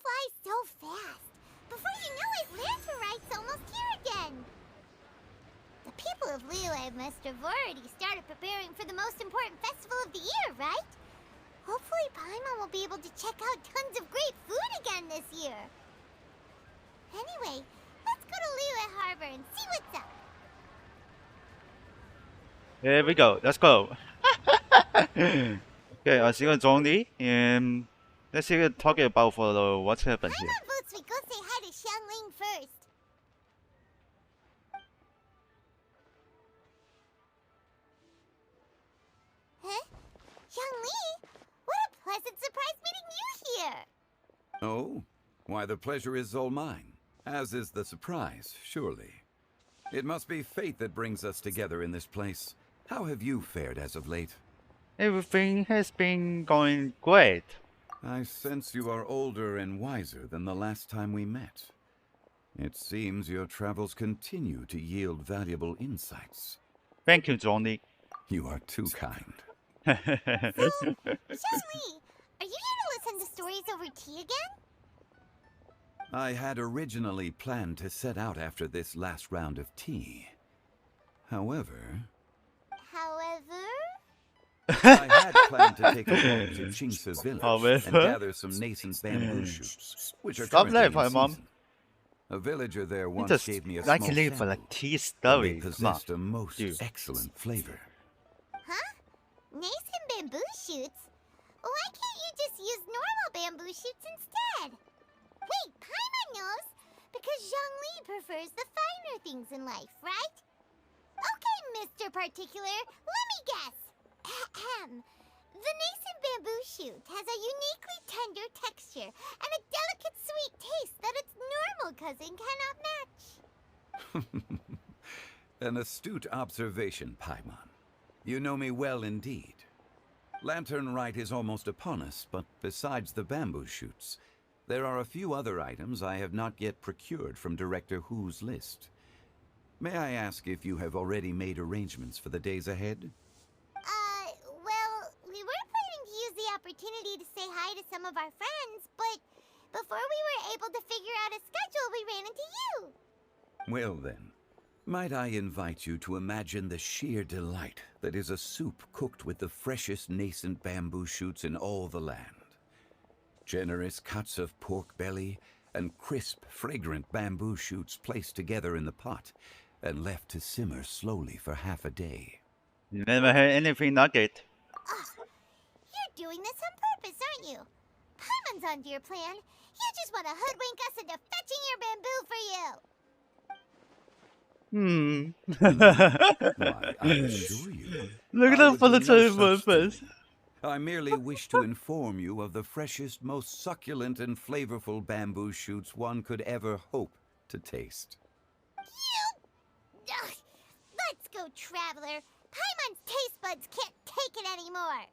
flies so fast. Before you know it, Lanternite's almost here again. The people of Liyue must have already started preparing for the most important festival of the year, right? Hopefully Paimon will be able to check out tons of great food again this year. Anyway, let's go to Liyue Harbor and see what's up. Here we go. Let's go. Okay, I see you, Johnny, and let's see what talking about for the what's happened here. Paimon votes we go say hi to Xiangling first. Huh? Xiangli? What a pleasant surprise meeting you here! Oh? Why, the pleasure is all mine. As is the surprise, surely. It must be fate that brings us together in this place. How have you fared as of late? Everything has been going great. I sense you are older and wiser than the last time we met. It seems your travels continue to yield valuable insights. Thank you, Johnny. You are too kind. Xiangli, are you here to listen to stories over tea again? I had originally planned to set out after this last round of tea. However, I had planned to take a walk to Qingce village and gather some nascent bamboo shoots, which are Stop currently that, in Mom. season. A villager there once Just gave me a like small to live for sample, like tea and story. they possessed a most Dude. excellent flavor. Huh? Nascent bamboo shoots? Why can't you just use normal bamboo shoots instead? Wait, Paimon knows! Because Zhongli prefers the finer things in life, right? Okay, Mr. Particular, let me guess. Ahem. The nascent bamboo shoot has a uniquely tender texture and a delicate sweet taste that its normal cousin cannot match. An astute observation, Paimon. You know me well indeed. Lantern Rite is almost upon us, but besides the bamboo shoots, there are a few other items I have not yet procured from Director Hu's list. May I ask if you have already made arrangements for the days ahead? Well, we were planning to use the opportunity to say hi to some of our friends, but before we were able to figure out a schedule, we ran into you. Well then, might I invite you to imagine the sheer delight that is a soup cooked with the freshest nascent bamboo shoots in all the land. Generous cuts of pork belly and crisp, fragrant bamboo shoots placed together in the pot and left to simmer slowly for half a day. Never had anything nugget. You're doing this on purpose, aren't you? Paimon's onto your plan. You just want to hoodwink us into fetching your bamboo for you. Why, I assure you. Look at I that would for the do no table such face. thing. I merely wish to inform you of the freshest, most succulent and flavorful bamboo shoots one could ever hope to taste. Ugh. Let's go, Traveler. Paimon's taste buds can't take it anymore.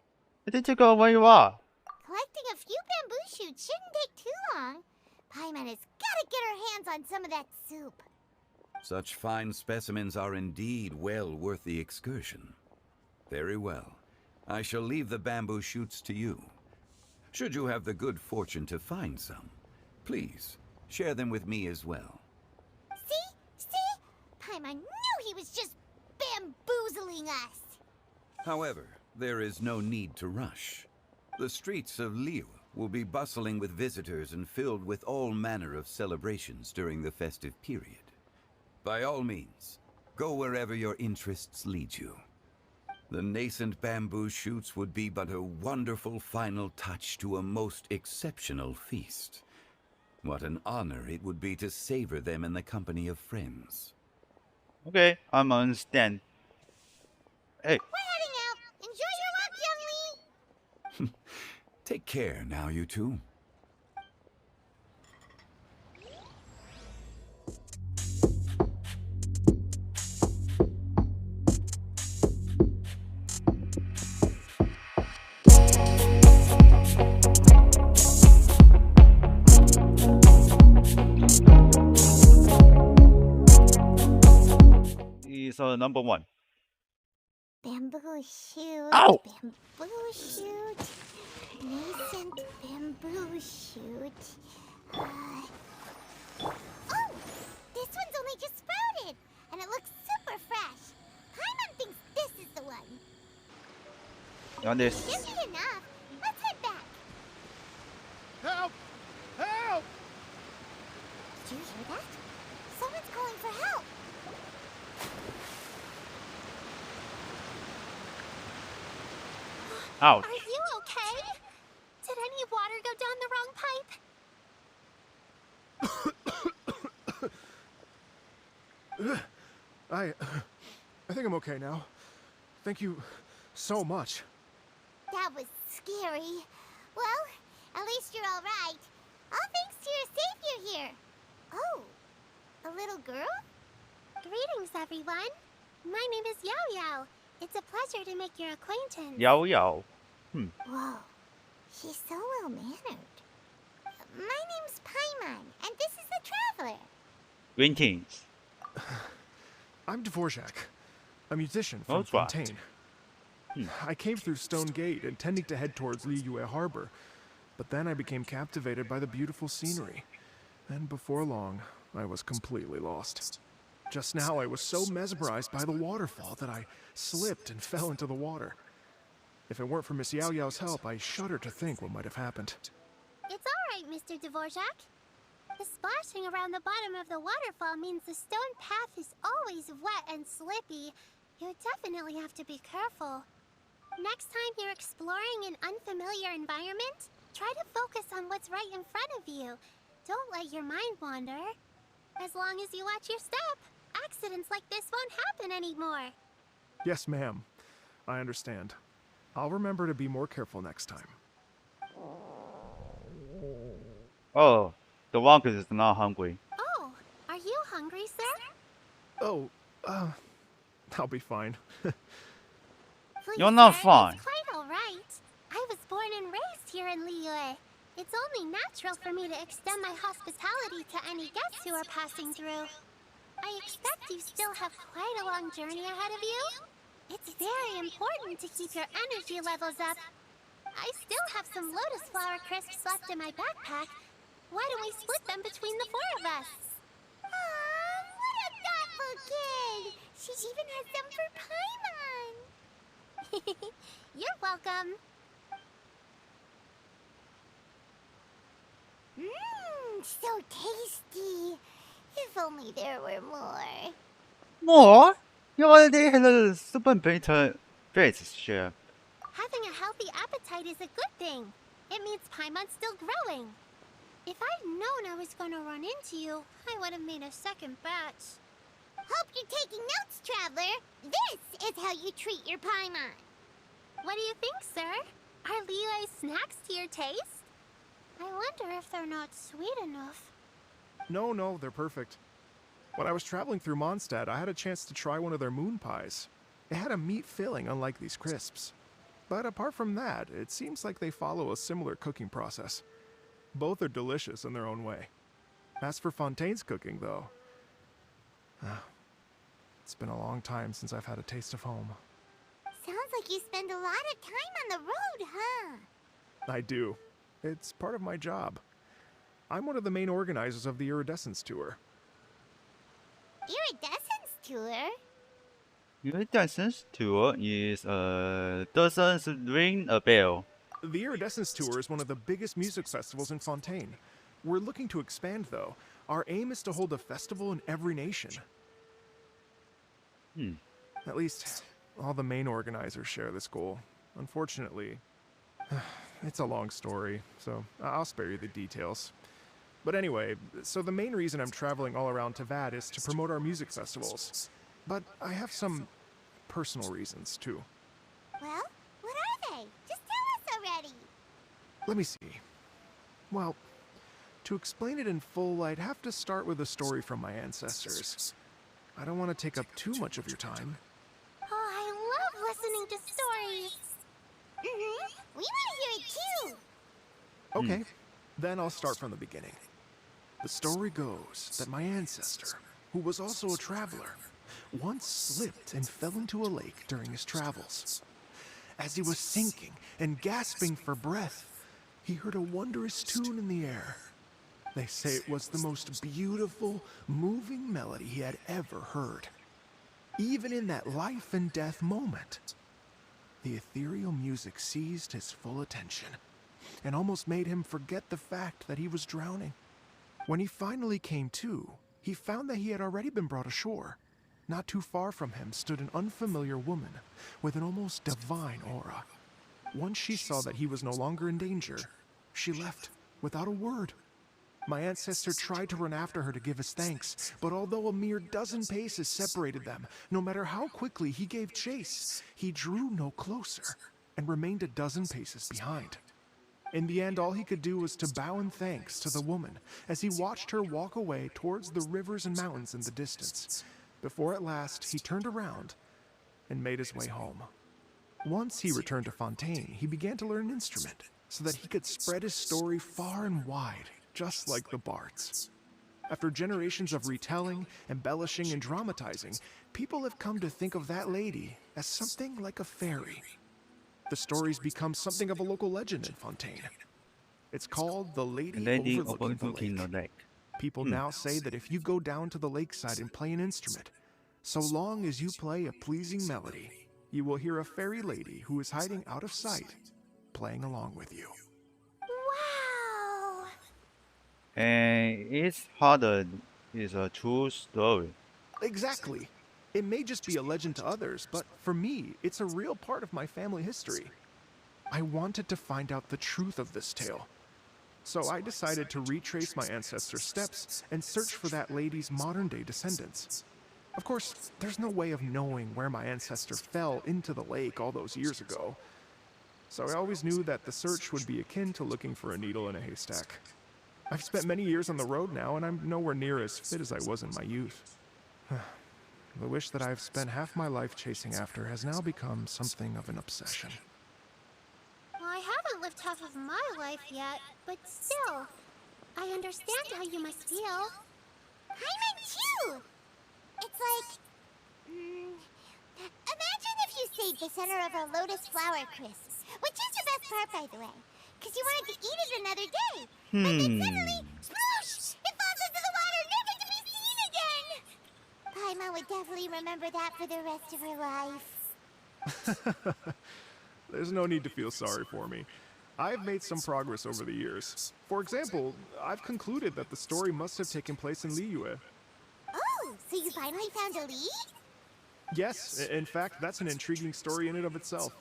I think you go where you are. Collecting a few bamboo shoots shouldn't take too long. Paimon has got to get her hands on some of that soup. Such fine specimens are indeed well worth the excursion. Very well. I shall leave the bamboo shoots to you. Should you have the good fortune to find some, please share them with me as well. See? Paimon knew he was just bamboozling us. However, there is no need to rush. The streets of Liyue will be bustling with visitors and filled with all manner of celebrations during the festive period. By all means, go wherever your interests lead you. The nascent bamboo shoots would be but a wonderful final touch to a most exceptional feast. What an honor it would be to savor them in the company of friends. Okay, I'm understand. Hey, We're heading out. Enjoy your walk, young Lee. Take care now, you two. he's number one. Bamboo shoot. Ow! Bamboo shoot. Nascent bamboo shoot. Oh! This one's only just sprouted, and it looks super fresh. Paimon thinks this is the one. On this. Should be enough. Let's head back. Help! Help! Did you hear that? Someone's calling for help. Ouch. Are you okay? Did any water go down the wrong pipe? I think I'm okay now. Thank you so much. That was scary. Well, at least you're all right. All thanks to your savior here. Oh, a little girl? Greetings, everyone. My name is Yao Yao. It's a pleasure to make your acquaintance. Yao Yao. Whoa, she's so well-mannered. My name's Paimon, and this is the Traveler. Greetings. I'm Dvorak, a musician from That's right. Fontaine. I came through Stone Gate intending to head towards Liyue Harbor, but then I became captivated by the beautiful scenery. And before long, I was completely lost. Just now, I was so mesmerized by the waterfall that I slipped and fell into the water. If it weren't for Miss Yao Yao's help, I shudder to think what might have happened. It's all right, Mr. Dvorak. The splashing around the bottom of the waterfall means the stone path is always wet and slippy. You definitely have to be careful. Next time you're exploring an unfamiliar environment, try to focus on what's right in front of you. Don't let your mind wander. As long as you watch your step, accidents like this won't happen anymore. Yes, ma'am. I understand. I'll remember to be more careful next time. Oh, the Wonka is not hungry. Oh, are you hungry, sir? Oh, I'll be fine. Please, You're not sir, fine. It's quite all right. I was born and raised here in Liyue. It's only natural for me to extend my hospitality to any guests who are passing through. I expect you still have quite a long journey ahead of you. It's very important to keep your energy levels up. I still have some lotus flower crisps left in my backpack. Why don't we split them between the four of us? Aw, what a thoughtful kid! She even has some for Paimon! You're welcome. Mmm, so tasty. If only there were more. More? You already had a super better base share. Having a healthy appetite is a good thing. It means Paimon's still growing. If I'd known I was going to run into you, I would have made a second batch. Hope you're taking notes, Traveler. This is how you treat your Paimon. What do you think, sir? Are Liyue snacks to your taste? I wonder if they're not sweet enough. No, they're perfect. When I was traveling through Mondstadt, I had a chance to try one of their moon pies. It had a meat filling, unlike these crisps. But apart from that, it seems like they follow a similar cooking process. Both are delicious in their own way. As for Fontaine's cooking, though, it's been a long time since I've had a taste of home. Sounds like you spend a lot of time on the road, huh? I do. It's part of my job. I'm one of the main organizers of the Iridescence Tour. Iridescence tour? Iridescence tour is doesn't ring a bell. The Iridescence Tour is one of the biggest music festivals in Fontaine. We're looking to expand, though. Our aim is to hold a festival in every nation. At least, all the main organizers share this goal. Unfortunately, it's a long story, so I'll spare you the details. But anyway, so the main reason I'm traveling all around Tevad is to promote our music festivals. But I have some personal reasons, too. Well, what are they? Just tell us already. Let me see. Well, to explain it in full, I'd have to start with a story from my ancestors. I don't want to take up too much of your time. Oh, I love listening to stories. We want to hear it too. Okay, then I'll start from the beginning. The story goes that my ancestor, who was also a traveler, once slipped and fell into a lake during his travels. As he was sinking and gasping for breath, he heard a wondrous tune in the air. They say it was the most beautiful, moving melody he had ever heard. Even in that life and death moment, the ethereal music seized his full attention and almost made him forget the fact that he was drowning. When he finally came to, he found that he had already been brought ashore. Not too far from him stood an unfamiliar woman with an almost divine aura. Once she saw that he was no longer in danger, she left without a word. My ancestor tried to run after her to give his thanks, but although a mere dozen paces separated them, no matter how quickly he gave chase, he drew no closer and remained a dozen paces behind. In the end, all he could do was to bow in thanks to the woman as he watched her walk away towards the rivers and mountains in the distance, before at last he turned around and made his way home. Once he returned to Fontaine, he began to learn an instrument so that he could spread his story far and wide, just like the bards. After generations of retelling, embellishing, and dramatizing, people have come to think of that lady as something like a fairy. The story's become something of a local legend in Fontaine. It's called the Lady Overlooking the Lake. People now say that if you go down to the lakeside and play an instrument, so long as you play a pleasing melody, you will hear a fairy lady who is hiding out of sight, playing along with you. Wow! And it's harder is a true story. Exactly. It may just be a legend to others, but for me, it's a real part of my family history. I wanted to find out the truth of this tale. So I decided to retrace my ancestors' steps and search for that lady's modern-day descendants. Of course, there's no way of knowing where my ancestor fell into the lake all those years ago. So I always knew that the search would be akin to looking for a needle in a haystack. I've spent many years on the road now, and I'm nowhere near as fit as I was in my youth. The wish that I've spent half my life chasing after has now become something of an obsession. Well, I haven't lived half of my life yet, but still, I understand how you must feel. Paimon too! It's like... imagine if you saved the center of a lotus flower crisp, which is the best part, by the way, because you wanted to eat it another day. And then suddenly, sploosh! It falls into the water, never to be seen again! Paimon would definitely remember that for the rest of her life. There's no need to feel sorry for me. I've made some progress over the years. For example, I've concluded that the story must have taken place in Liyue. Oh, so you finally found a lead? Yes, in fact, that's an intriguing story in and of itself.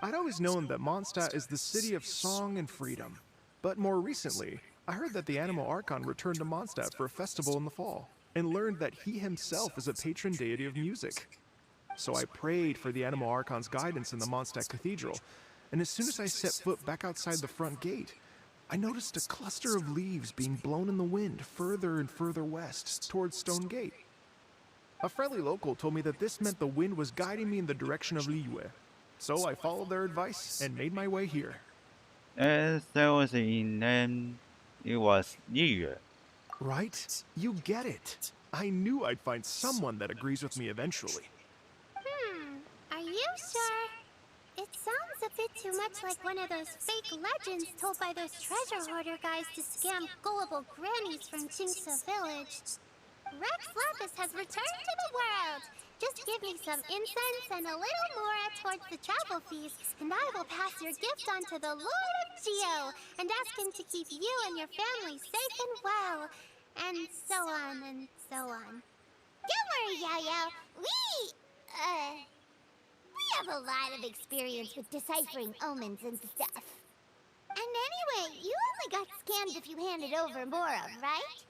I'd always known that Mondstadt is the city of song and freedom. But more recently, I heard that the Animal Archon returned to Mondstadt for a festival in the fall, and learned that he himself is a patron deity of music. So I prayed for the Animal Archon's guidance in the Mondstadt Cathedral, and as soon as I set foot back outside the front gate, I noticed a cluster of leaves being blown in the wind further and further west, towards Stone Gate. A friendly local told me that this meant the wind was guiding me in the direction of Liyue, so I followed their advice and made my way here. As there was in name, it was Liyue. Right? You get it. I knew I'd find someone that agrees with me eventually. Are you sure? It sounds a bit too much like one of those fake legends told by those treasure hoarder guys to scam gullible grannies from Jinxia Village. Rex Lapis has returned to the world! Just give me some incense and a little more towards the travel fees, and I will pass your gift on to the Lord of Geo, and ask him to keep you and your family safe and well, and so on and so on. Don't worry, Yao Yao. We have a lot of experience with deciphering omens and stuff. And anyway, you only got scammed if you handed over Mora, right?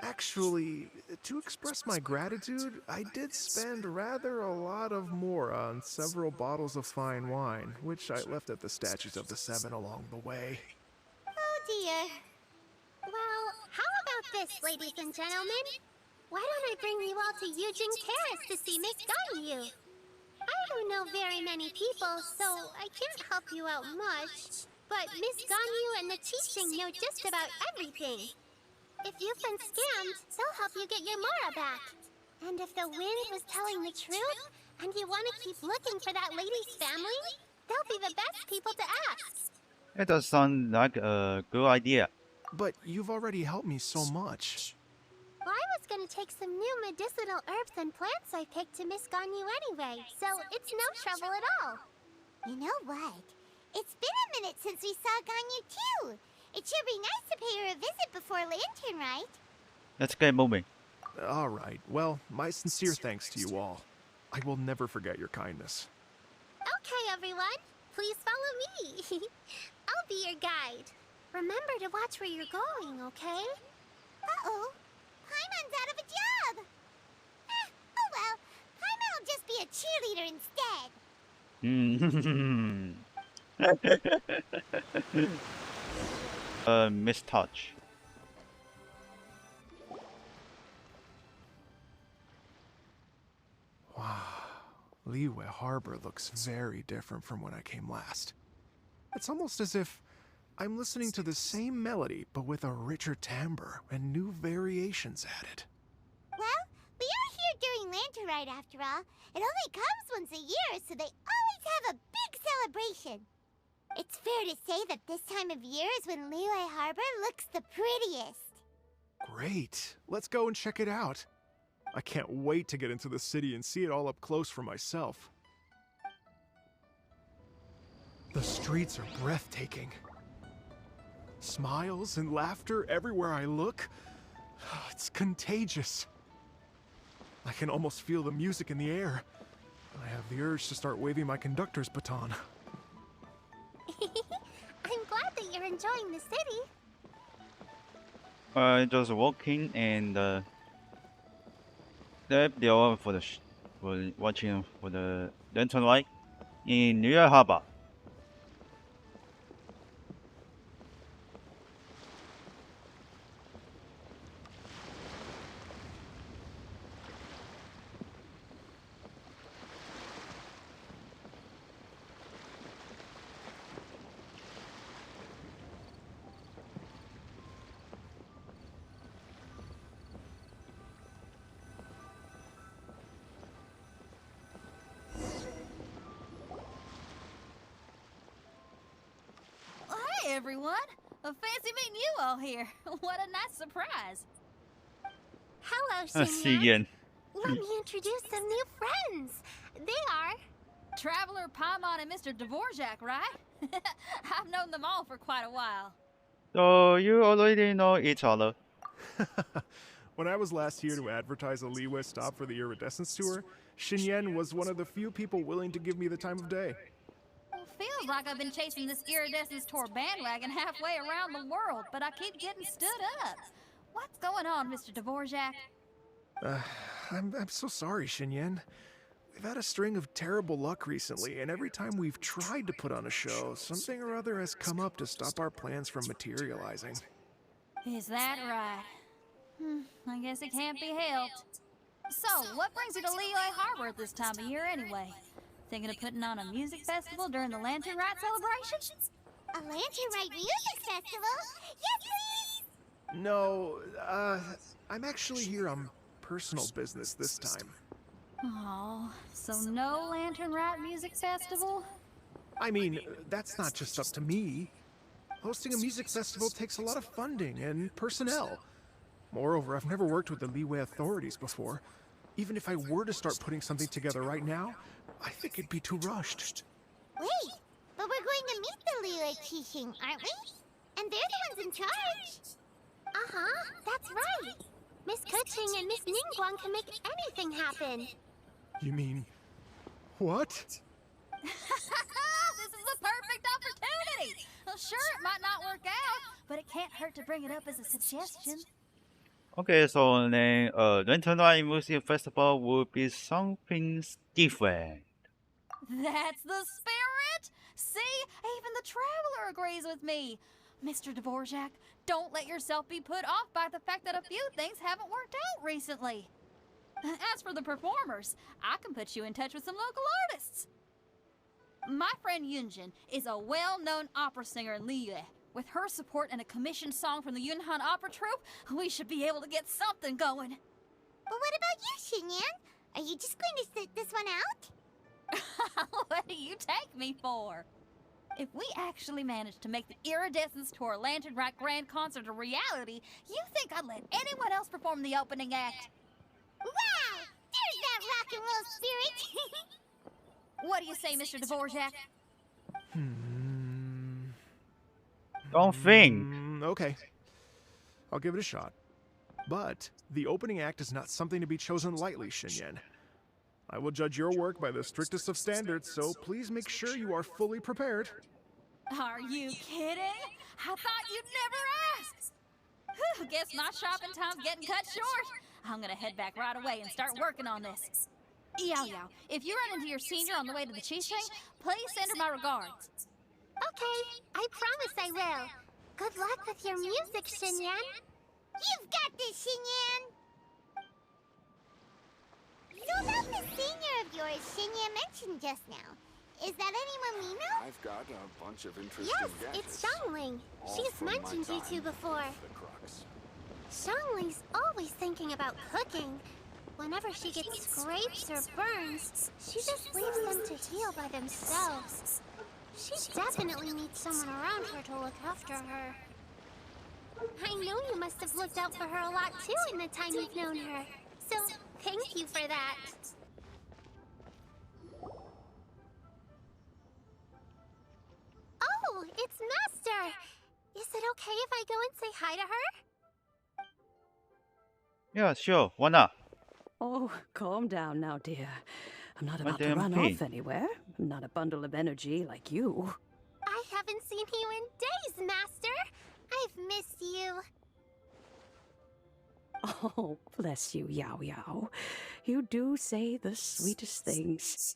Actually, to express my gratitude, I did spend rather a lot of more on several bottles of fine wine, which I left at the Statues of the Seven along the way. Oh dear. Well, how about this, ladies and gentlemen? Why don't I bring you all to Yujing Terrace to see Miss Ganyu? I don't know very many people, so I can't help you out much. But Miss Ganyu and the teaching know just about everything. If you've been scammed, they'll help you get your Mora back. And if the wind was telling the truth, and you want to keep looking for that lady's family, they'll be the best people to ask. It does sound like a good idea. But you've already helped me so much. Well, I was gonna take some new medicinal herbs and plants I picked to Miss Ganyu anyway, so it's no trouble at all. You know what? It's been a minute since we saw Ganyu too. It should be nice to pay her a visit before Lantern, right? Let's get moving. All right. Well, my sincere thanks to you all. I will never forget your kindness. Okay, everyone, please follow me. I'll be your guide. Remember to watch where you're going, okay? Uh-oh. Paimon's out of a job. Oh well. Paimon will just be a cheerleader instead. Mistouch. Wow. Liyue Harbor looks very different from when I came last. It's almost as if I'm listening to the same melody, but with a richer timbre and new variations added. Well, we are here during Lantern Rite after all. It only comes once a year, so they always have a big celebration. It's fair to say that this time of year is when Liyue Harbor looks the prettiest. Great. Let's go and check it out. I can't wait to get into the city and see it all up close for myself. The streets are breathtaking. Smiles and laughter everywhere I look. It's contagious. I can almost feel the music in the air. I have the urge to start waving my conductor's baton. I'm glad that you're enjoying the city. Just walking and they are for watching for the Lantern Light in Liyue Harbor. Hey everyone! Fancy meeting you all here. What a nice surprise. Hello, See Xinyan. again. Let me introduce some new friends. They are... Traveler Paimon and Mr. Dvorak, right? I've known them all for quite a while. So you already know each other. When I was last here to advertise a Liyue stop for the Iridescence Tour, Xinyan was one of the few people willing to give me the time of day. Well, feels like I've been chasing this Iridescence Tour bandwagon halfway around the world, but I keep getting stood up. What's going on, Mr. Dvorak? I'm so sorry, Xinyan. We've had a string of terrible luck recently, and every time we've tried to put on a show, something or other has come up to stop our plans from materializing. Is that right? I guess it can't be helped. So, what brings you to Liyue Harbor at this time of year anyway? Thinking of putting on a music festival during the Lantern Rite celebration? A Lantern Rite music festival? Yes, please! No, I'm actually here on personal business this time. Oh, so no Lantern Rite music festival? I mean, that's not just up to me. Hosting a music festival takes a lot of funding and personnel. Moreover, I've never worked with the Liyue authorities before. Even if I were to start putting something together right now, I think it'd be too rushed. Wait, but we're going to meet the Liyue Qixing, aren't we? And they're the ones in charge. Uh-huh, that's right. Miss Kuching and Miss Ningguang can make anything happen. You mean... what? This is the perfect opportunity! Well, sure, it might not work out, but it can't hurt to bring it up as a suggestion. Okay, so then Lantern Light Music Festival will be something different. That's the spirit! See, even the Traveler agrees with me. Mr. Dvorak, don't let yourself be put off by the fact that a few things haven't worked out recently. As for the performers, I can put you in touch with some local artists. My friend Yunjin is a well-known opera singer in Liyue. With her support and a commissioned song from the Yunhan Opera Troupe, we should be able to get something going. But what about you, Xinyan? Are you just going to sit this one out? What do you take me for? If we actually managed to make the Iridescence Tour Lantern Right Grand Concert a reality, you think I'd let anyone else perform the opening act? Wow! There's that rock and roll spirit! What do you say, Mr. Dvorak? Don't think. Okay. I'll give it a shot. But the opening act is not something to be chosen lightly, Xinyan. I will judge your work by the strictest of standards, so please make sure you are fully prepared. Are you kidding? I thought you'd never ask. Whew, guess my shopping time's getting cut short. I'm gonna head back right away and start working on this. Yao Yao, if you run into your senior on the way to the Qixing, please send her my regards. Okay, I promise I will. Good luck with your music, Xinyan. You've got this, Xinyan! So about the senior of yours Xinyan mentioned just now. Is that anyone we know? I've got a bunch of interesting Yes, gadgets. it's Xiangling. all She's from my mentioned you time two before. with the Crux. Xiangling's always thinking about cooking. Whenever she gets scrapes or burns, she just leaves them to heal by themselves. She definitely needs someone around her to look after her. I know you must have looked out for her a lot too in the time you've known her. So, thank you for that. Oh, it's Master! Is it okay if I go and say hi to her? Yeah, sure. Why not? Oh, calm down now, dear. I'm not about to Madam run Pink. off anywhere. I'm not a bundle of energy like you. I haven't seen you in days, Master. I've missed you. Oh, bless you, Yao Yao. You do say the sweetest things.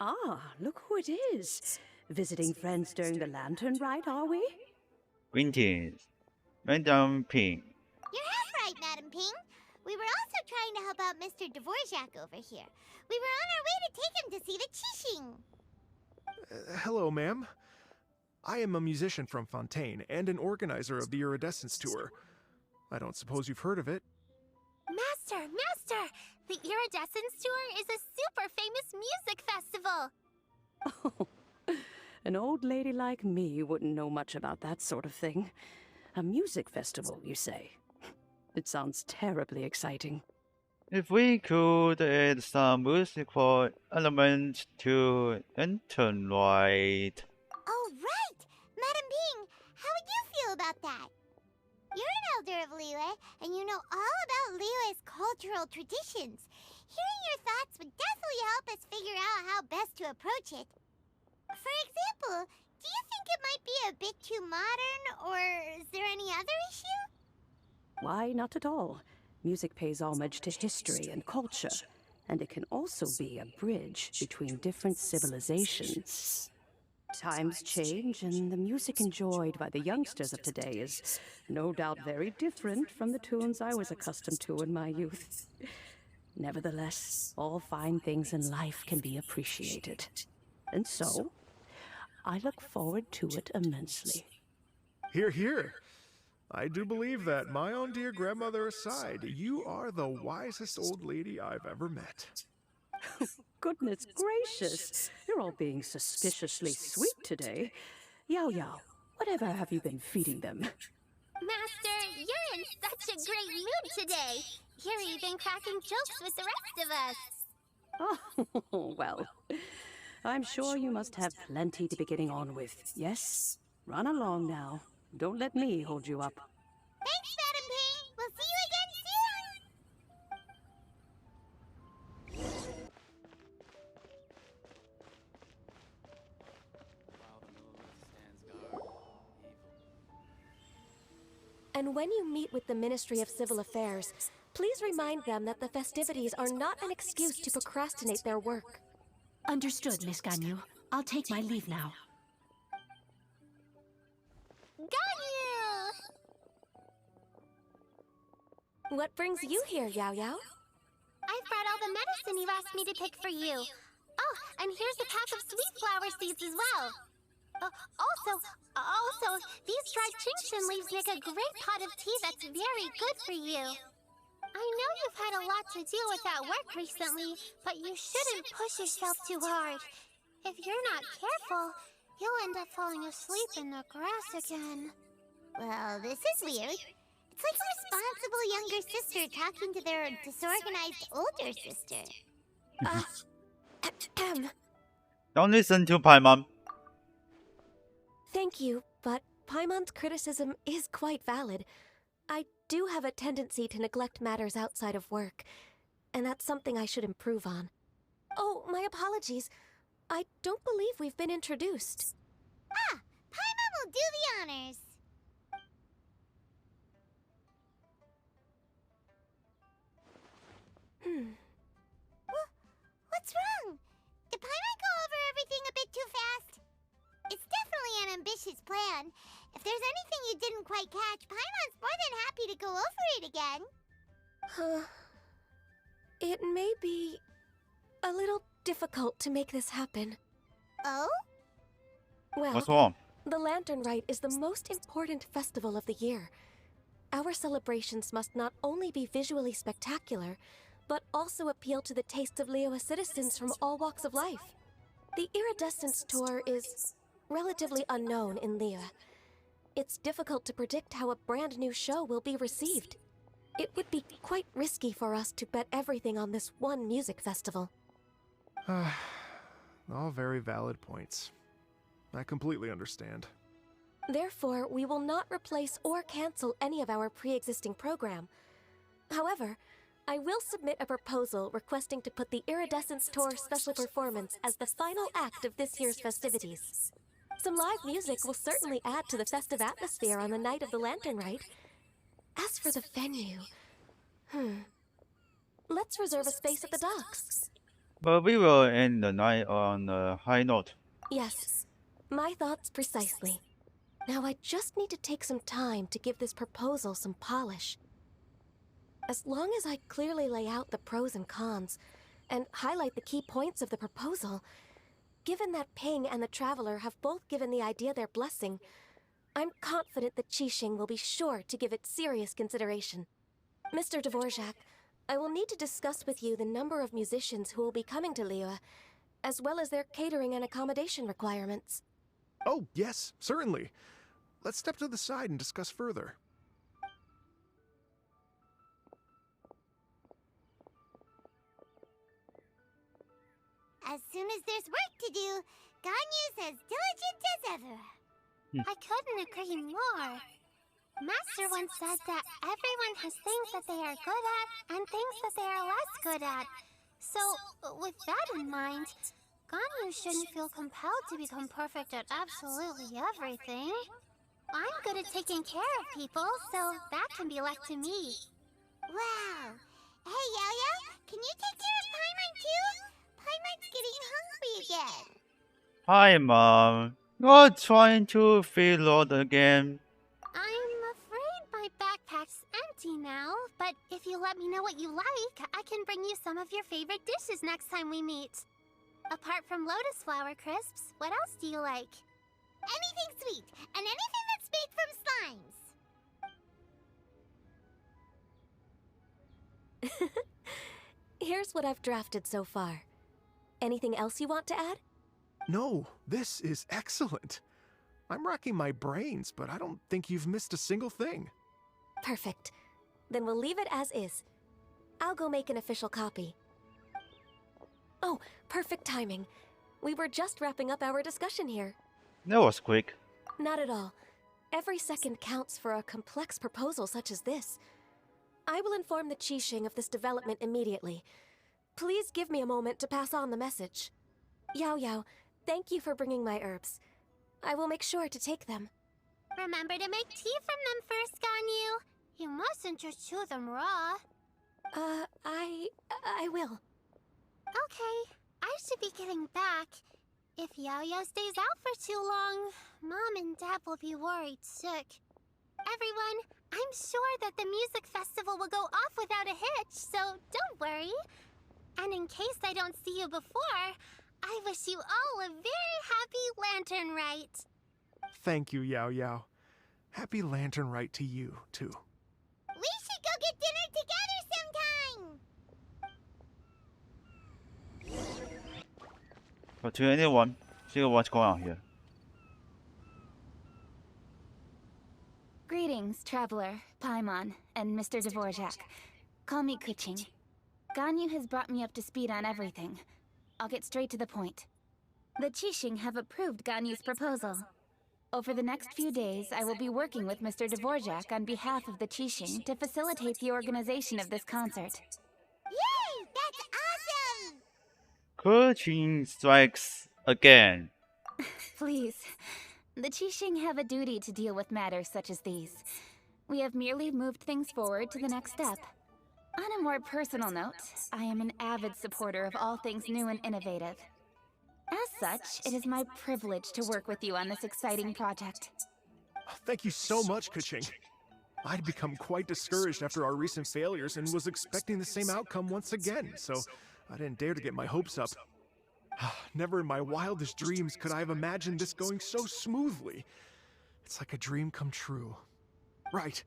Ah, look who it is. Visiting friends during the lantern ride, are we? Greetings, Madam Pink. You're half right, Madam Ping. We were also trying to help out Mr. Dvorak over here. We were on our way to take him to see the Qixing. Hello, ma'am. I am a musician from Fontaine and an organizer of the Iridescence Tour. I don't suppose you've heard of it. Master! The Iridescence Tour is a super famous music festival. Oh, an old lady like me wouldn't know much about that sort of thing. A music festival, you say? It sounds terribly exciting. If we could add some musical elements to Enigmatic. Oh, right! Madam Ping, how would you feel about that? You're an elder of Liyue, and you know all about Liyue's cultural traditions. Hearing your thoughts would definitely help us figure out how best to approach it. For example, do you think it might be a bit too modern, or is there any other issue? Why, not at all. Music pays homage to history and culture, and it can also be a bridge between different civilizations. Times change, and the music enjoyed by the youngsters of today is no doubt very different from the tunes I was accustomed to in my youth. Nevertheless, all fine things in life can be appreciated. And so, I look forward to it immensely. Hear, hear. I do believe that, my own dear grandmother aside, you are the wisest old lady I've ever met. Goodness gracious, you're all being suspiciously sweet today. Yao Yao, whatever have you been feeding them? Master, you're in such a great mood today. You're even cracking jokes with the rest of us. Oh, well, I'm sure you must have plenty to be getting on with, yes? Run along now. Don't let me hold you up. Thanks, Madam Ping! We'll see you again soon! And when you meet with the Ministry of Civil Affairs, please remind them that the festivities are not an excuse to procrastinate their work. Understood, Miss Ganyu. I'll take my leave now. Ganyu! What brings you here, Yao Yao? I've brought all the medicine you asked me to pick for you. Oh, and here's a pack of sweet flower seeds as well. Also, these dried Genshin leaves make a great pot of tea that's very good for you. I know you've had a lot to do with that work recently, but you shouldn't push yourself too hard. If you're not careful, You'll end up falling asleep in the grass again. Well, this is weird. It's like a responsible younger sister talking to their disorganized older sister. Don't listen to Paimon. Thank you, but Paimon's criticism is quite valid. I do have a tendency to neglect matters outside of work, and that's something I should improve on. Oh, my apologies. I don't believe we've been introduced. Ah, Paimon will do the honors. What's wrong? Did Paimon go over everything a bit too fast? It's definitely an ambitious plan. If there's anything you didn't quite catch, Paimon's more than happy to go over it again. It may be a little difficult to make this happen. Oh? Well, What's wrong? the Lantern Rite is the most important festival of the year. Our celebrations must not only be visually spectacular, but also appeal to the tastes of Liyue citizens from all walks of life. The Iridescence Tour is relatively unknown in Liyue. It's difficult to predict how a brand new show will be received. It would be quite risky for us to bet everything on this one music festival. All very valid points. I completely understand. Therefore, we will not replace or cancel any of our pre-existing program. However, I will submit a proposal requesting to put the Iridescence Tour special performance as the final act of this year's festivities. Some live music will certainly add to the festive atmosphere on the night of the Lantern Rite. As for the venue, let's reserve a space at the docks. But we will end the night on a high note. Yes, my thoughts precisely. Now I just need to take some time to give this proposal some polish. As long as I clearly lay out the pros and cons, and highlight the key points of the proposal, given that Ping and the Traveler have both given the idea their blessing, I'm confident that Qixing will be sure to give it serious consideration. Mr. Dvorak, I will need to discuss with you the number of musicians who will be coming to Liyue, as well as their catering and accommodation requirements. Oh, yes, certainly. Let's step to the side and discuss further. As soon as there's work to do, Ganyu's as diligent as ever. I couldn't agree more. Master once said that everyone has things that they are good at and things that they are less good at. So, with that in mind, Ganyu shouldn't feel compelled to become perfect at absolutely everything. I'm good at taking care of people, so that can be left to me. Wow. Hey, Yo-Yo, can you take care of Paimon too? Paimon's getting hungry again. Hi, Mom. You're trying to reload again. I'm afraid my backpack's empty now, but if you let me know what you like, I can bring you some of your favorite dishes next time we meet. Apart from lotus flower crisps, what else do you like? Anything sweet, and anything that's made from slimes. Here's what I've drafted so far. Anything else you want to add? No, this is excellent. I'm racking my brains, but I don't think you've missed a single thing. Perfect. Then we'll leave it as is. I'll go make an official copy. Oh, perfect timing. We were just wrapping up our discussion here. That was quick. Not at all. Every second counts for a complex proposal such as this. I will inform the Qixing of this development immediately. Please give me a moment to pass on the message. Yao Yao, thank you for bringing my herbs. I will make sure to take them. Remember to make tea from them first, Ganyu. You mustn't just chew them raw. I will. Okay, I should be getting back. If Yao-Yao stays out for too long, Mom and Dad will be worried sick. Everyone, I'm sure that the music festival will go off without a hitch, so don't worry. And in case I don't see you before, I wish you all a very happy Lantern Rite. Thank you, Yao Yao. Happy Lantern Rite to you, too. We should go get dinner together sometime. But to anyone, see what's going on here. Greetings, Traveler, Paimon, and Mr. Dvorak. Call me Kuching. Ganyu has brought me up to speed on everything. I'll get straight to the point. The Qixing have approved Ganyu's proposal. Over the next few days, I will be working with Mr. Dvorak on behalf of the Qixing to facilitate the organization of this concert. Yay! That's awesome! Kuching strikes again. Please. The Qixing have a duty to deal with matters such as these. We have merely moved things forward to the next step. On a more personal note, I am an avid supporter of all things new and innovative. As such, it is my privilege to work with you on this exciting project. Thank you so much, Kuching. I'd become quite discouraged after our recent failures and was expecting the same outcome once again, so I didn't dare to get my hopes up. Never in my wildest dreams could I have imagined this going so smoothly. It's like a dream come true. Right.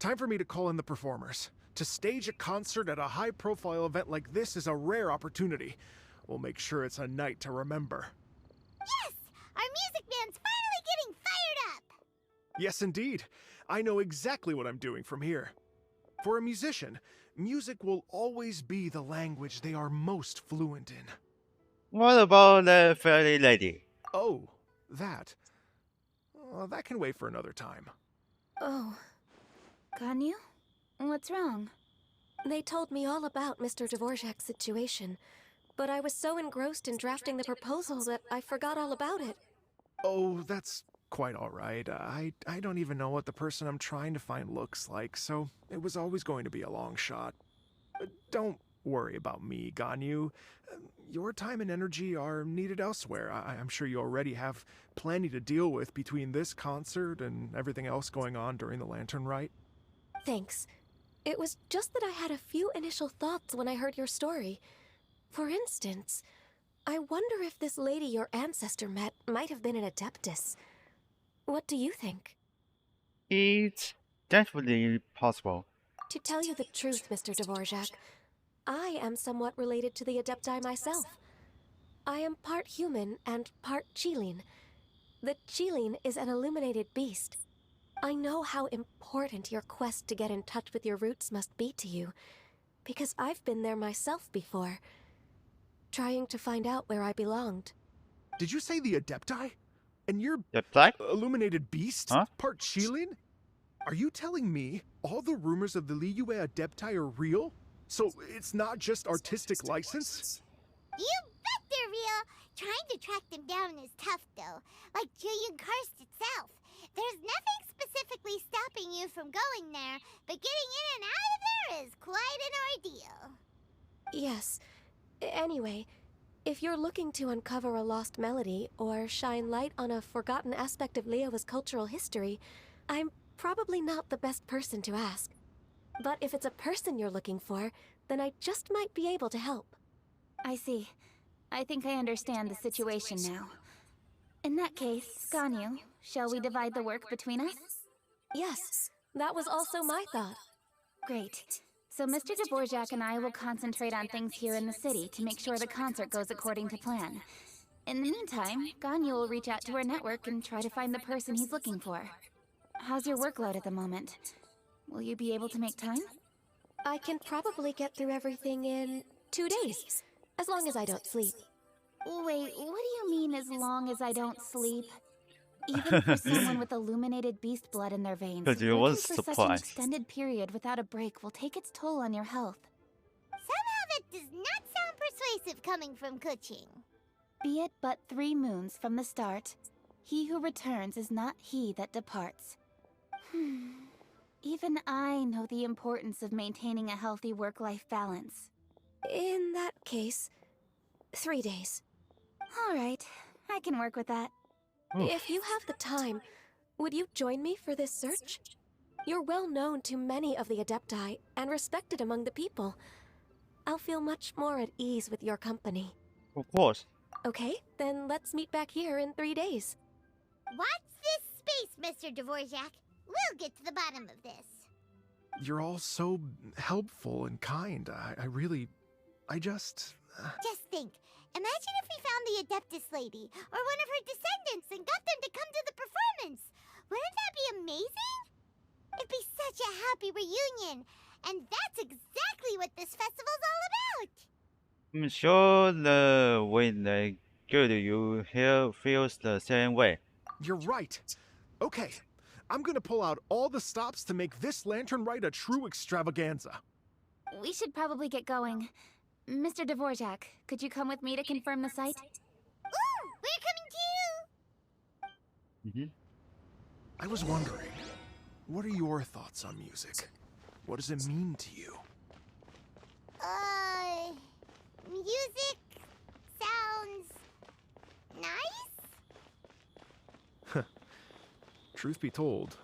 Time for me to call in the performers. To stage a concert at a high-profile event like this is a rare opportunity. We'll make sure it's a night to remember. Yes! Our music band's finally getting fired up! Yes, indeed. I know exactly what I'm doing from here. For a musician, music will always be the language they are most fluent in. What about the fairy lady? Oh, that. That can wait for another time. Oh. Ganyu? What's wrong? They told me all about Mr. Dvorak's situation, but I was so engrossed in drafting the proposal that I forgot all about it. Oh, that's quite all right. I don't even know what the person I'm trying to find looks like, so it was always going to be a long shot. Don't worry about me, Ganyu. Your time and energy are needed elsewhere. I'm sure you already have plenty to deal with between this concert and everything else going on during the Lantern Rite. Thanks. It was just that I had a few initial thoughts when I heard your story. For instance, I wonder if this lady your ancestor met might have been an Adeptus. What do you think? It's definitely possible. To tell you the truth, Mr. Dvorak, I am somewhat related to the Adepti myself. I am part human and part Qilin. The Qilin is an illuminated beast. I know how important your quest to get in touch with your roots must be to you, because I've been there myself before, trying to find out where I belonged. Did you say the Adepti? And you're The black? illuminated beast? Huh? Part Qilin? Are you telling me all the rumors of the Liyue Adepti are real? So it's not just artistic license? You bet they're real! Trying to track them down is tough, though. Like Julian Karst itself. There's nothing specifically stopping you from going there, but getting in and out of there is quite an ordeal. Yes. Anyway, if you're looking to uncover a lost melody or shine light on a forgotten aspect of Liyue's cultural history, I'm probably not the best person to ask. But if it's a person you're looking for, then I just might be able to help. I see. I think I understand the situation now. In that case, Ganyu, shall we divide the work between us? Yes, that was also my thought. Great. So Mr. Dvorak and I will concentrate on things here in the city to make sure the concert goes according to plan. In the meantime, Ganyu will reach out to our network and try to find the person he's looking for. How's your workload at the moment? Will you be able to make time? I can probably get through everything in 2 days, as long as I don't sleep. Wait, what do you mean as long as I don't sleep? Even for someone with illuminated beast blood in their veins, Because you working was for such an surprised. extended period without a break will take its toll on your health. Somehow that does not sound persuasive coming from Kuching. Be it but 3 moons from the start, he who returns is not he that departs. Even I know the importance of maintaining a healthy work-life balance. In that case, 3 days. All right, I can work with that. If you have the time, would you join me for this search? You're well known to many of the Adepti and respected among the people. I'll feel much more at ease with your company. Of course. Okay, then let's meet back here in 3 days. Watch this space, Mr. Dvorak. We'll get to the bottom of this. You're all so helpful and kind. I just... Just think. Imagine if we found the Adeptus lady, or one of her descendants, and got them to come to the performance. Wouldn't that be amazing? It'd be such a happy reunion. And that's exactly what this festival's all about. I'm sure the when they go to you here feels the same way. You're right. Okay, I'm gonna pull out all the stops to make this lantern ride a true extravaganza. We should probably get going. Mr. Dvorak, could you come with me to confirm the site? Ooh, we're coming too! I was wondering, what are your thoughts on music? What does it mean to you? Music sounds nice? Truth be told,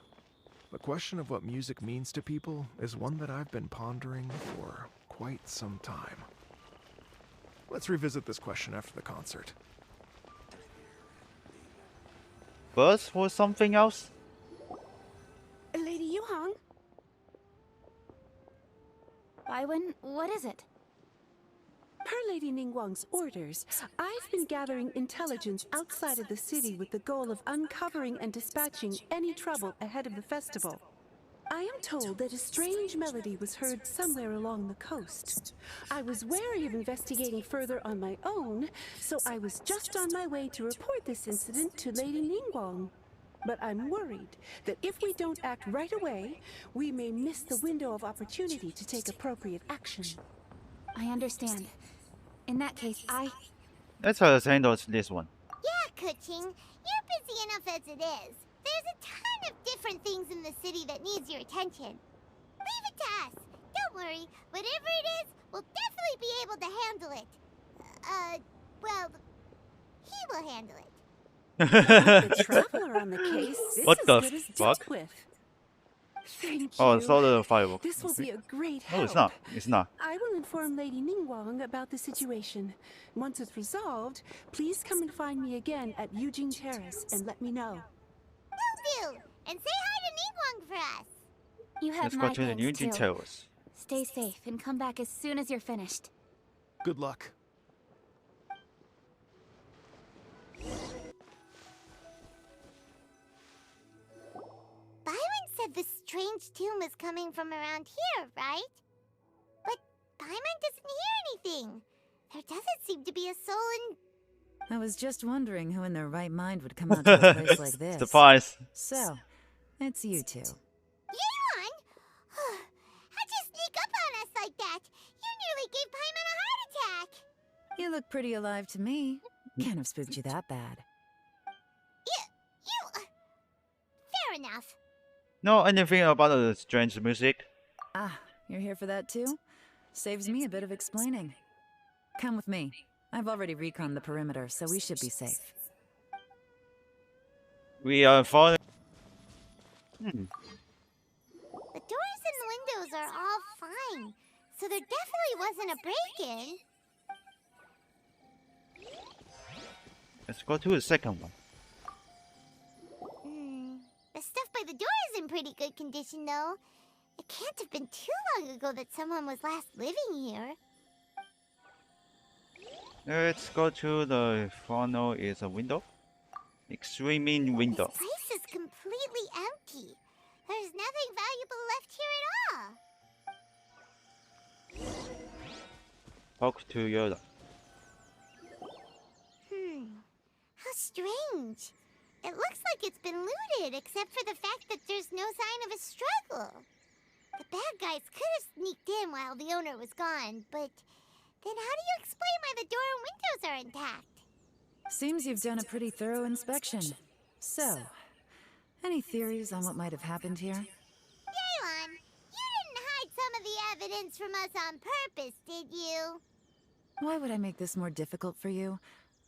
the question of what music means to people is one that I've been pondering for quite some time. Let's revisit this question after the concert. Buzz or something else? Lady Yuhang? Baiwen, what is it? Per Lady Ningguang's orders, I've been gathering intelligence outside of the city with the goal of uncovering and dispatching any trouble ahead of the festival. I am told that a strange melody was heard somewhere along the coast. I was wary of investigating further on my own, so I was just on my way to report this incident to Lady Ningguang. But I'm worried that if we don't act right away, we may miss the window of opportunity to take appropriate action. I understand. In that case, Let's handle this one. Yeah, Kuching, you're busy enough as it is. There's a ton of different things in the city that needs your attention. Leave it to us. Don't worry. Whatever it is, we'll definitely be able to handle it. Well, he will handle it. The traveler on the case is What as the good as fuck? dealt with. Thank you. Oh, it's all the fireworks. This will be a great help. No, it's not. It's not. I will inform Lady Ningguang about the situation. Once it's resolved, please come and find me again at Yujing Terrace and let me know. Will do. And say hi to Ningguang for us. you have Let's my go to the thanks, Union too. Towers. Stay safe and come back as soon as you're finished. Good luck. Byron said the strange tune was coming from around here, right? But Paimon doesn't hear anything. There doesn't seem to be a soul in... I was just wondering who in their right mind would come out to a place like this. Surprise. So, it's you two. Yeon! How'd you sneak up on us like that? You nearly gave Paimon a heart attack! You look pretty alive to me. Can't have spooked you that bad. Fair enough. Know anything about the strange music? Ah, you're here for that too? Saves me a bit of explaining. Come with me. I've already reconned the perimeter, so we should be safe. We are following. The doors and windows are all fine, so there definitely wasn't a break-in. Let's go to the second one. The stuff by the door is in pretty good condition, though. It can't have been too long ago that someone was last living here. Let's go to the funnel is a window. Extreme window. This place is completely empty. There's nothing valuable left here at all. Talk to Yoda. How strange. It looks like it's been looted, except for the fact that there's no sign of a struggle. The bad guys could have sneaked in while the owner was gone, but then how do you explain why the door and windows are intact? Seems you've done a pretty thorough inspection. So, any theories on what might have happened here? Daylon, you didn't hide some of the evidence from us on purpose, did you? Why would I make this more difficult for you?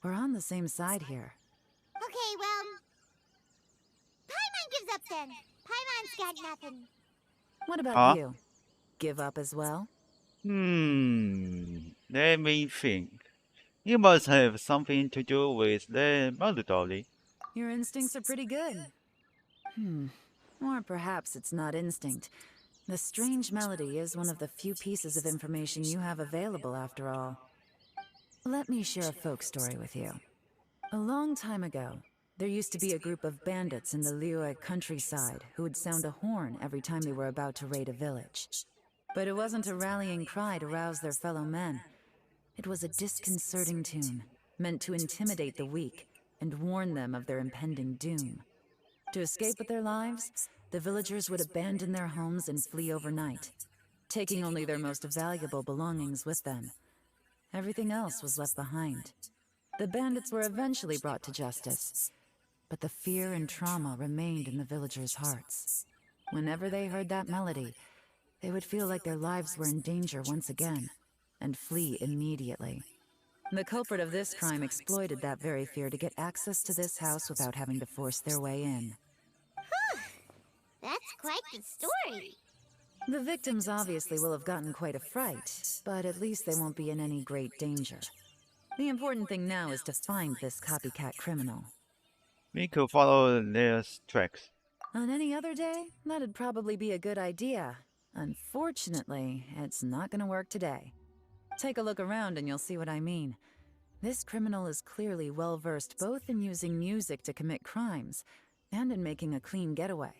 We're on the same side here. Okay, well... Paimon gives up then. Paimon's got nothing. What about you? Give up as well? Let me think. You must have something to do with the mother dolly. Your instincts are pretty good. Or perhaps it's not instinct. The strange melody is one of the few pieces of information you have available after all. Let me share a folk story with you. A long time ago, There used to be a group of bandits in the Liyue countryside who would sound a horn every time they were about to raid a village. But it wasn't a rallying cry to rouse their fellow men. It was a disconcerting tune, meant to intimidate the weak and warn them of their impending doom. To escape with their lives, the villagers would abandon their homes and flee overnight, taking only their most valuable belongings with them. Everything else was left behind. The bandits were eventually brought to justice, but the fear and trauma remained in the villagers' hearts. Whenever they heard that melody, they would feel like their lives were in danger once again, and flee immediately. The culprit of this crime exploited that very fear to get access to this house without having to force their way in. That's quite the story. The victims obviously will have gotten quite a fright, but at least they won't be in any great danger. The important thing now is to find this copycat criminal. We could follow their tracks. On any other day, that'd probably be a good idea. Unfortunately, it's not gonna work today. Take a look around and you'll see what I mean. This criminal is clearly well-versed both in using music to commit crimes and in making a clean getaway.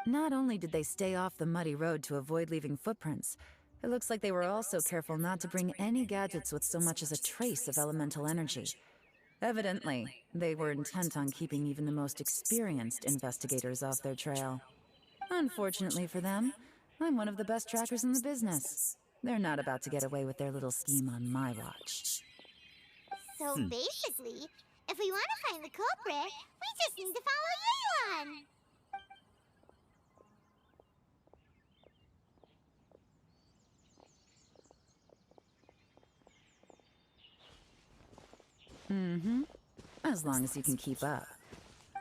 Not only did they stay off the muddy road to avoid leaving footprints, it looks like they were also careful not to bring any gadgets with so much as a trace of elemental energy. Evidently, they were intent on keeping even the most experienced investigators off their trail. Unfortunately for them, I'm one of the best trackers in the business. They're not about to get away with their little scheme on my watch. So basically, if we want to find the culprit, we just need to follow Yeon. As long as you can keep up.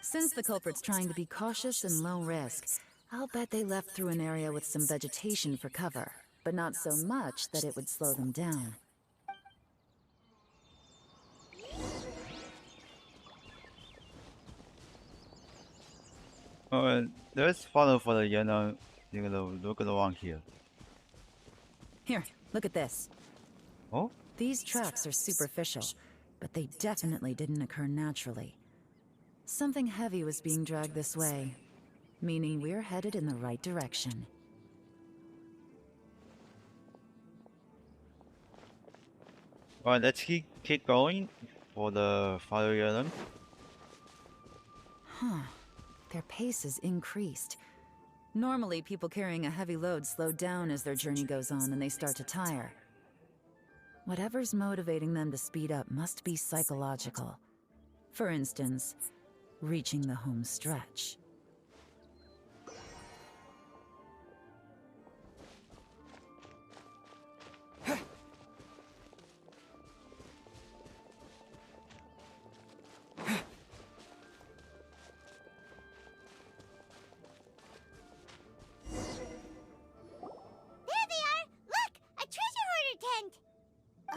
Since the culprit's trying to be cautious and low risk, I'll bet they left through an area with some vegetation for cover, but not so much that it would slow them down. Let's follow for the yellow. Look at the one here. Here, look at this. Oh? These tracks are superficial, but they definitely didn't occur naturally. Something heavy was being dragged this way, meaning we're headed in the right direction. Alright, let's keep going for the follow yellow. Their pace has increased. Normally, people carrying a heavy load slow down as their journey goes on and they start to tire. Whatever's motivating them to speed up must be psychological. For instance, reaching the home stretch.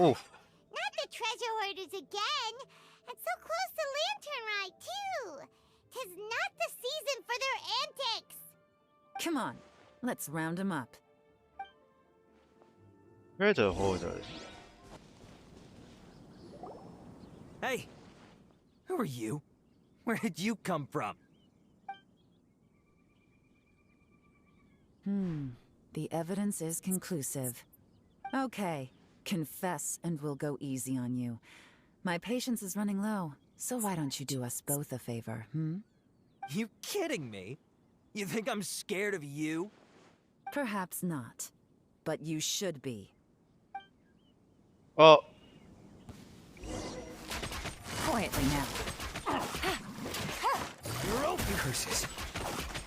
Oof. Not the treasure hoarders again! And so close to Lantern Ride, too! 'Tis not the season for their antics! Come on, let's round them up. Treasure holders. Hey! Who are you? Where did you come from? The evidence is conclusive. Okay. Confess and we'll go easy on you. My patience is running low, so why don't you do us both a favor, You kidding me? You think I'm scared of you? Perhaps not, but you should be. Oh. Quietly now. Curses.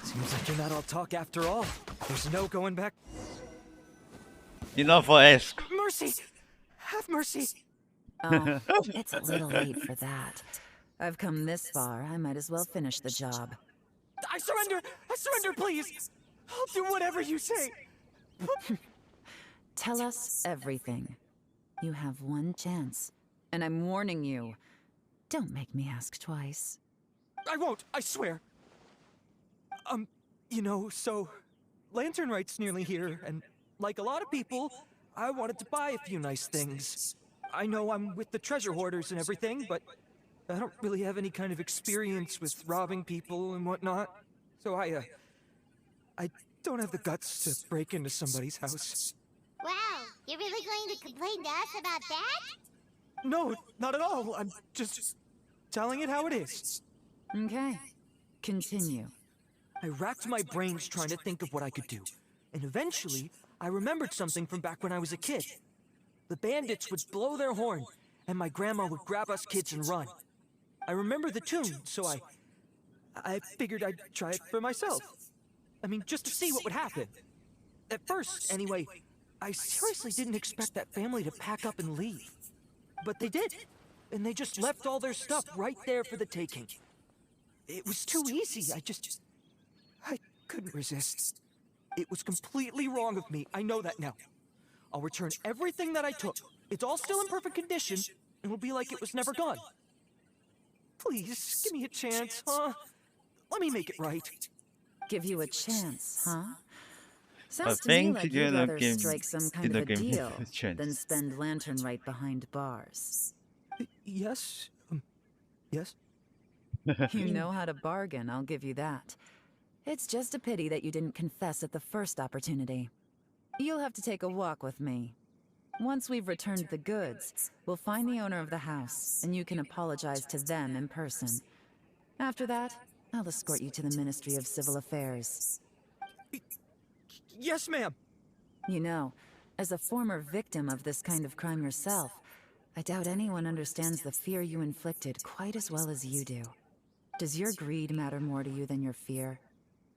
Seems like you're not all talk after all. There's no going back. Enough for ask. Mercy! Have mercy! Oh, it's a little late for that. I've come this far, I might as well finish the job. I surrender! I surrender, please! I'll do whatever you say! Tell us everything. You have one chance, and I'm warning you. Don't make me ask twice. I won't, I swear! You know, so... Lantern Right's nearly here, and like a lot of people, I wanted to buy a few nice things. I know I'm with the treasure hoarders and everything, but I don't really have any kind of experience with robbing people and whatnot. So I don't have the guts to break into somebody's house. Wow, you're really going to complain to us about that? No, not at all. I'm just telling it how it is. Okay. Continue. I racked my brains trying to think of what I could do. And eventually, I remembered something from back when I was a kid. The bandits would blow their horn, and my grandma would grab us kids and run. I remember the tune, so I figured I'd try it for myself. I mean, just to see what would happen. At first, anyway, I seriously didn't expect that family to pack up and leave. But they did, and they just left all their stuff right there for the taking. It was too easy, I couldn't resist. It was completely wrong of me, I know that now. I'll return everything that I took. It's all still in perfect condition, and it'll be like it was never gone. Please, give me a chance, huh? Let me make it right. Give you a chance, huh? I Sounds to me think like you're you'd gonna rather give strike some kind of a give me deal a chance. than spend lantern right behind bars. Yes? Yes? You know how to bargain, I'll give you that. It's just a pity that you didn't confess at the first opportunity. You'll have to take a walk with me. Once we've returned the goods, we'll find the owner of the house, and you can apologize to them in person. After that, I'll escort you to the Ministry of Civil Affairs. Yes, ma'am! You know, as a former victim of this kind of crime yourself, I doubt anyone understands the fear you inflicted quite as well as you do. Does your greed matter more to you than your fear?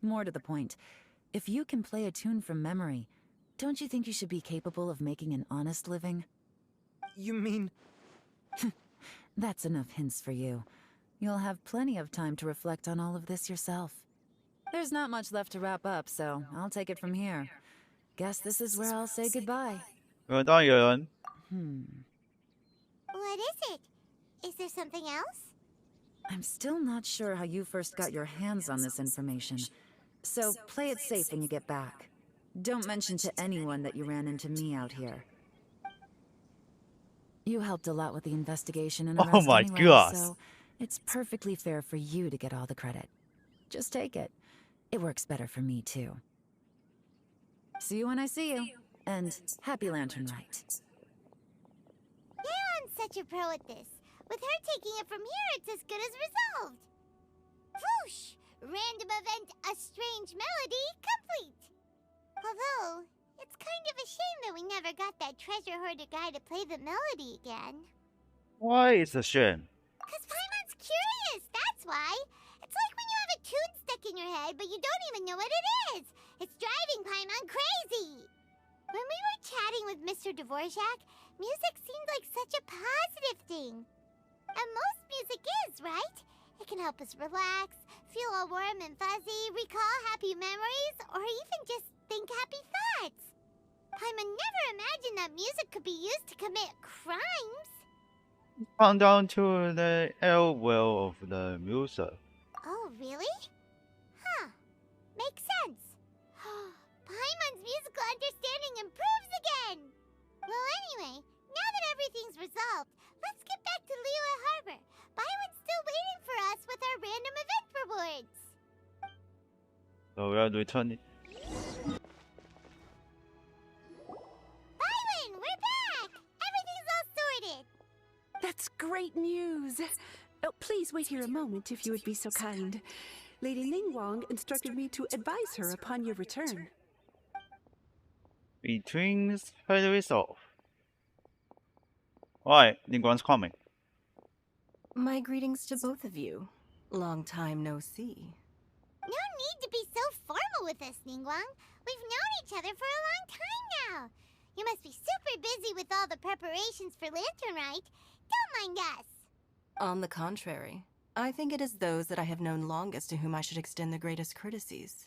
More to the point, if you can play a tune from memory, don't you think you should be capable of making an honest living? You mean... That's enough hints for you. You'll have plenty of time to reflect on all of this yourself. There's not much left to wrap up, so I'll take it from here. Guess this is where I'll say goodbye. 当然 What is it? Is there something else? I'm still not sure how you first got your hands on this information, so play it safe when you get back. Don't mention to anyone that you ran into me out here. You helped a lot with the investigation and arrest my anyway, gosh. so it's perfectly fair for you to get all the credit. Just take it. It works better for me, too. See you when I see you, and happy Lantern Rite. Leon's such a pro at this. With her taking it from here, it's as good as resolved. Whoosh! Random event, a strange melody, complete. Although, it's kind of a shame that we never got that treasure hoarder guy to play the melody again. Why is a shame? 'Cause Paimon's curious, that's why. It's like when you have a tune stuck in your head, but you don't even know what it is. It's driving Paimon crazy. When we were chatting with Mr. Dvorak, music seemed like such a positive thing. And most music is, right? It can help us relax, feel all warm and fuzzy, recall happy memories, or even just think happy thoughts. Paimon never imagined that music could be used to commit crimes. Come down to the air well of the music. Oh, really? Huh. Makes sense. Paimon's musical understanding improves again! Well, anyway, now that everything's resolved, let's get back to Liyue Harbor. Byron's still waiting for us with our random event rewards. So we are returning. Byron, we're back! Everything's all sorted. That's great news. Oh, please wait here a moment if you would be so kind. Lady Ningguang instructed me to advise her upon your return. Between factories off. Alright, Ningguang's coming. My greetings to both of you. Long time no see. No need to be so formal with us, Ningguang. We've known each other for a long time now. You must be super busy with all the preparations for Lantern Rite. Don't mind us. On the contrary, I think it is those that I have known longest to whom I should extend the greatest courtesies.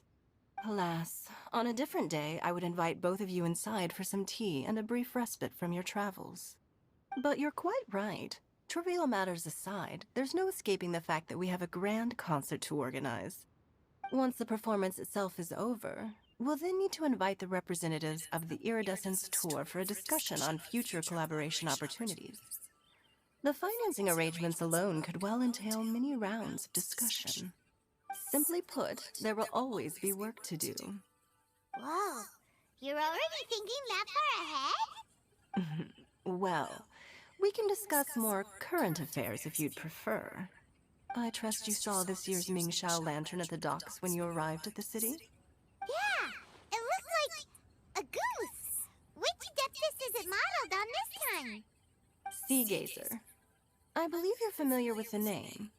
Alas, on a different day, I would invite both of you inside for some tea and a brief respite from your travels. But you're quite right. Trivial matters aside, there's no escaping the fact that we have a grand concert to organize. Once the performance itself is over, we'll then need to invite the representatives of the Iridescence Tour for a discussion on future collaboration opportunities. The financing arrangements alone could well entail many rounds of discussion. Simply put, there will always be work to do. Whoa, you're already thinking that far ahead? Well, we can discuss more current affairs if you'd prefer. I trust you saw this year's Mingxiao lantern at the docks when you arrived at the city? Yeah, it looked like a goose. Which Adeptus is it modeled on this time? Sea Gazer. I believe you're familiar with the name.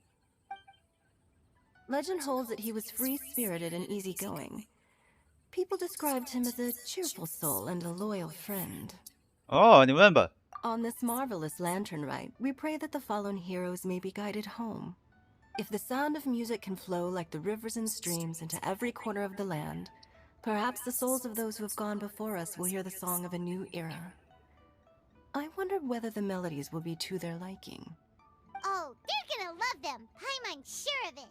Legend holds that he was free-spirited and easygoing. People described him as a cheerful soul and a loyal friend. Oh, I remember. On this marvelous lantern rite, we pray that the fallen heroes may be guided home. If the sound of music can flow like the rivers and streams into every corner of the land, perhaps the souls of those who have gone before us will hear the song of a new era. I wonder whether the melodies will be to their liking. Oh, they're gonna love them. I'm sure of it.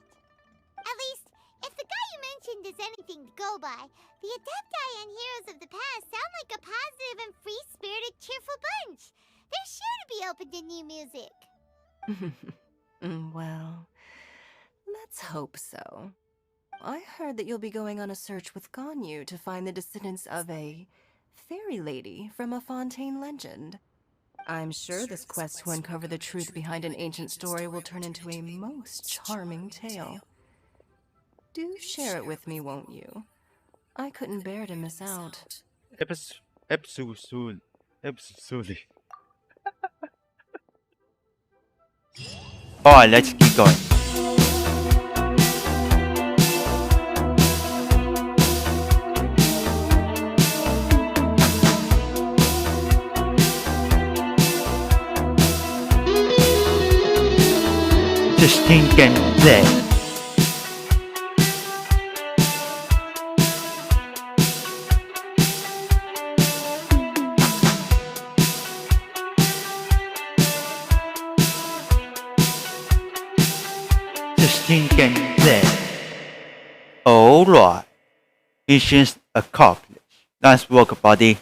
At least, if the guy you mentioned is anything to go by, the Adepti and Heroes of the Past sound like a positive and free-spirited, cheerful bunch. They're sure to be open to new music. Well, let's hope so. I heard that you'll be going on a search with Ganyu to find the descendants of a fairy lady from a Fontaine legend. I'm sure this quest to uncover the truth behind an ancient story will turn into a most charming tale. Do share it with me, won't you? I couldn't bear to miss out. Episode soon. Alright, let's keep going. Terengineer. Alright. Mission's accomplished. Nice work, buddy.